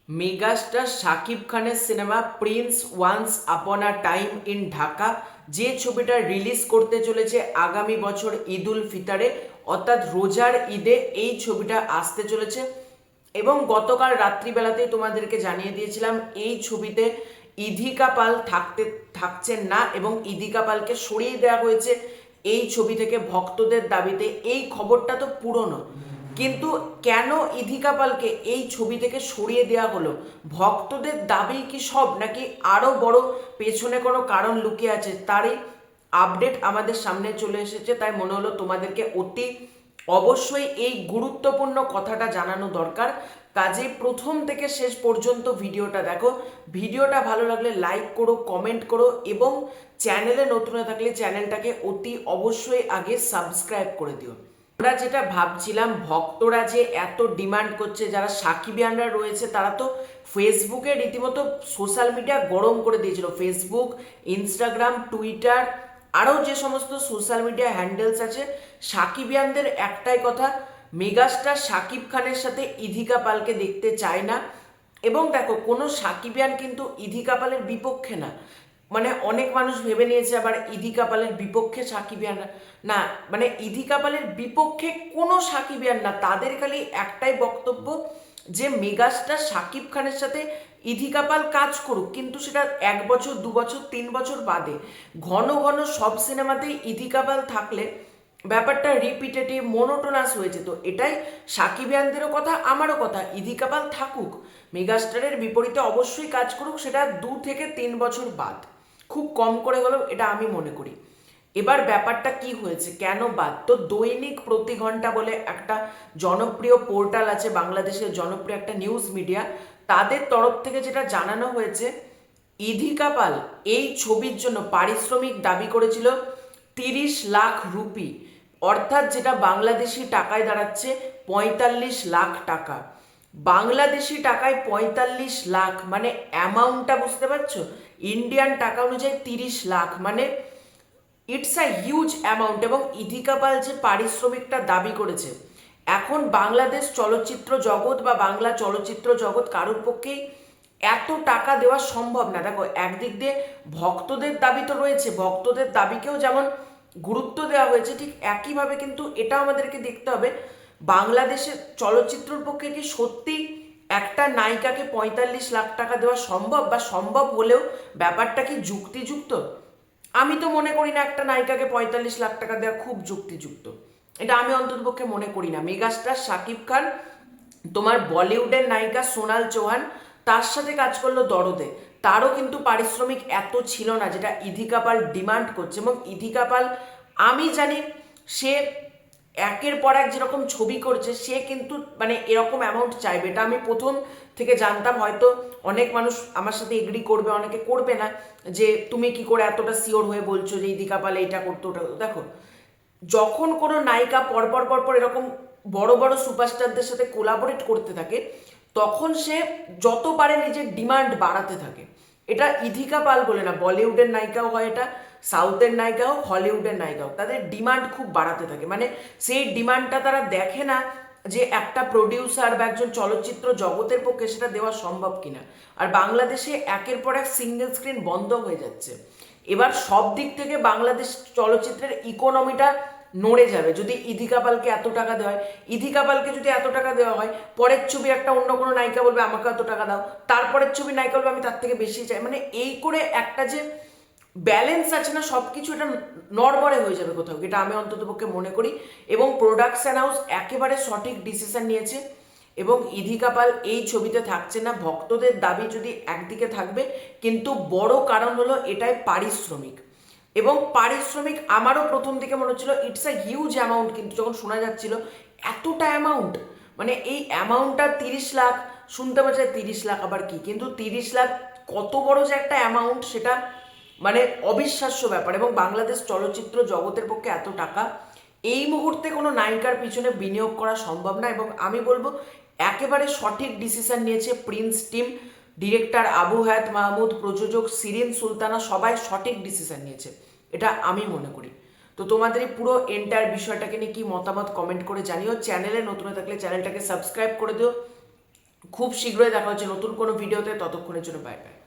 Megastar Shakib খানের cinema Prince once upon a time in Dhaka, যে ছবিটা রিলিজ করতে চলেছে আগামী বছর ঈদুল ফিতরে অর্থাৎ রোজার ঈদে এই ছবিটা আসতে চলেছে। এবং গতকাল রাত্রিবেলাতেই তোমাদেরকে জানিয়ে দিয়েছিলাম এই ছবিতে ইধিকা পাল থাকছেন না এবং ইধিকা পালকে সরিয়ে দেওয়া হয়েছে এই ছবি থেকে ভক্তদের দাবিতে। এই খবরটা তো পুরনো, কিন্তু কেন ইধিকা পালকে এই ছবি থেকে সরিয়ে দেওয়া হলো? ভক্তদের দাবি কি সব, নাকি আরো বড় পেছনে কোনো কারণ লুকিয়ে আছে? তারই আপডেট আমাদের সামনে চলে এসেছে, তাই মনে হলো তোমাদেরকে অতি অবশ্যই এই গুরুত্বপূর্ণ কথাটা জানানো দরকার। কাজে প্রথম থেকে শেষ পর্যন্ত ভিডিওটা দেখো। ভিডিওটা ভালো লাগলে লাইক করো, কমেন্ট করো এবং চ্যানেলে নতুন হয়ে থাকলে চ্যানেলটাকে অতি অবশ্যই আগে সাবস্ক্রাইব করে দিও। আমরা যেটা ভাবছিলাম, ভক্তরা যে এত ডিমান্ড করছে, যারা সাকিবিয়ানরা রয়েছে তারা তো ফেসবুকে রীতিমতো সোশ্যাল মিডিয়া গরম করে দিয়েছিল। ফেসবুক, ইনস্টাগ্রাম, টুইটার, আরও যে সমস্ত সোশ্যাল মিডিয়া হ্যান্ডেলস আছে, সাকিবিয়ানদের একটাই কথা, মেগাস্টার শাকিব খানের সাথে ইধিকা পালকে দেখতে চায় না। এবং দেখো, কোনো সাকিবিয়ান কিন্তু ইধিকা পালের বিপক্ষে না। মানে অনেক মানুষ ভেবে নিয়েছে আবার ইধিকা পালের বিপক্ষে সাকিবিয়ানরা, না, মানে ইধিকা পালের বিপক্ষে কোনো সাকিবিয়ান না। তাদের খালি একটাই বক্তব্য যে মেগাস্টার শাকিব খানের সাথে ইধিকা পাল কাজ করুক, কিন্তু সেটা 1 বছর, 2 বছর, 3 বছর বাদে। ঘন ঘন সব সিনেমাতেই ইধিকা পাল থাকলে ব্যাপারটা রিপিটেটিভ, মোনোটোনাস হয়ে যেত। এটাই সাকিবিয়ানদেরও কথা, আমারও কথা, ইধিকা পাল থাকুক, মেগাস্টারের বিপরীতে অবশ্যই কাজ করুক, সেটা 2 থেকে 3 বছর বাদ, খুব কম করে হলেও, এটা আমি মনে করি। এবার ব্যাপারটা কি হয়েছে, কেন বাদ? তো দৈনিক প্রতি ঘন্টা বলে একটা জনপ্রিয় পোর্টাল আছে, বাংলাদেশের জনপ্রিয় একটা নিউজ মিডিয়া, তাদের তরফ থেকে যেটা জানানো হয়েছে, ইধিকা পাল এই ছবির জন্য পারিশ্রমিক দাবি করেছিল 30 লাখ রুপি, অর্থাৎ যেটা বাংলাদেশি টাকায় দাঁড়াচ্ছে 45 লাখ টাকা। বাংলাদেশি টাকায় 45 লাখ, মানে অ্যামাউন্টটা বুঝতে পারছো? ইন্ডিয়ান টাকা অনুযায়ী 30 লাখ, মানে ইটস আ হিউজ অ্যামাউন্ট। এবং ইধিকা পাল যে পারিশ্রমিকটা দাবি করেছে, এখন বাংলাদেশ চলচ্চিত্র জগৎ বা বাংলা চলচ্চিত্র জগৎ কারোর পক্ষেই এত টাকা দেওয়া সম্ভব না। দেখো, একদিক দিয়ে ভক্তদের দাবি তো রয়েছে, ভক্তদের দাবিকেও যেমন গুরুত্ব দেওয়া হয়েছে, ঠিক একইভাবে কিন্তু এটা আমাদেরকে দেখতে হবে, বাংলাদেশের চলচ্চিত্রের পক্ষে কি সত্যি একটা নায়িকাকে 45 লাখ টাকা দেওয়া সম্ভব, বা সম্ভব হলেও ব্যাপারটা কি যুক্তিযুক্ত? আমি তো মনে করি না একটা নায়িকাকে 45 লাখ টাকা দেওয়া খুব যুক্তিযুক্ত। এটা আমি অন্ততপক্ষে মনে করি না। মেগাস্টার শাকিব খান, তোমার বলিউডের নায়িকা সোনাল চৌহান, তার সাথে কাজ করলো দরদে, তারও কিন্তু পারিশ্রমিক এত ছিল না যেটা ইধিকা পাল ডিমান্ড করছে। এবং ইধিকা পাল, আমি জানি সে একের পর এক যেরকম ছবি করছে, সে কিন্তু মানে এরকম অ্যামাউন্ট চাইবে, এটা আমি প্রথম থেকে জানতাম। হয়তো অনেক মানুষ আমার সাথে এগ্রি করবে, অনেকে করবে না, যে তুমি কি করে এতটা শিওর হয়ে বলছো যে ইদিকা পাল এটা করতো ওটা করতো। দেখো, যখন কোনো নায়িকা পরপর পরপর এরকম বড় বড় সুপারস্টারদের সাথে কোলাবোরেট করতে থাকে, তখন সে যত পারে নিজের ডিমান্ড বাড়াতে থাকে। এটা ইধিকা পাল বলে না, বলিউডের নায়িকাও হয় এটা, সাউথের নায়িকা হোক, হলিউডের নায়িকা হোক, তাদের ডিমান্ড খুব বাড়াতে থাকে। মানে সেই ডিমান্ডটা তারা দেখে না যে একটা প্রডিউসার বা একজন চলচ্চিত্র জগতের পক্ষে সেটা দেওয়া সম্ভব কিনা। আর বাংলাদেশে একের পর এক সিঙ্গেল স্ক্রিন বন্ধ হয়ে যাচ্ছে। এবার সব দিক থেকে বাংলাদেশ চলচ্চিত্রের ইকোনমিটা নড়ে যাবে যদি ইধিকা পালকে এত টাকা দেওয়া হয়। ইধিকা পালকে যদি এত টাকা দেওয়া হয়, পরের ছবি একটা অন্য কোনো নায়িকা বলবে আমাকে এত টাকা দাও, তারপরের ছবি নায়িকা বলবে আমি তার থেকে বেশি চাই। মানে এই করে একটা যে ব্যালেন্স আছে না, সব কিছু এটা নড়বড়ে হয়ে যাবে কোথাও, এটা আমি অন্ততপক্ষে মনে করি। এবং প্রোডাকশন হাউস একেবারে সঠিক ডিসিশন নিয়েছে এবং ইধিকা পাল এই ছবিতে থাকছে না। ভক্তদের দাবি যদি একদিকে থাকবে, কিন্তু বড় কারণ হলো এটাই পারিশ্রমিক। এবং পারিশ্রমিক আমারও প্রথম দিকে মনে হচ্ছিল ইটস আ হিউজ অ্যামাউন্ট, কিন্তু যখন শোনা যাচ্ছিল এতটা অ্যামাউন্ট, মানে এই অ্যামাউন্টটা 30 লাখ, শুনতে পাচ্ছে 30 লাখ আবার কি, কিন্তু 30 লাখ কত বড় যে একটা অ্যামাউন্ট, সেটা মানে অবিশ্বাস্য ব্যাপার। এবং বাংলাদেশ চলচ্চিত্র জগতের পক্ষে এত টাকা এই মুহূর্তে কোনো নায়িকার পিছনে বিনিয়োগ করা সম্ভব না। এবং আমি বলবো একেবারে সঠিক ডিসিশন নিয়েছে প্রিন্স টিম, ডিরেক্টর আবু হায়াত মাহমুদ, প্রযোজক শিরিন সুলতানা, সবাই সঠিক ডিসিশন নিয়েছে, এটা আমি মনে করি। তো তোমাদের এই পুরো এন্টায়ার বিষয়টাকে নিয়ে কি মতামত কমেন্ট করে জানিও। চ্যানেলে নতুন হয়ে থাকলে চ্যানেলটাকে সাবস্ক্রাইব করে দিও খুব শীঘ্রই দেখা হচ্ছে নতুন কোনো ভিডিওতে, ততক্ষণের জন্য বাই বাই।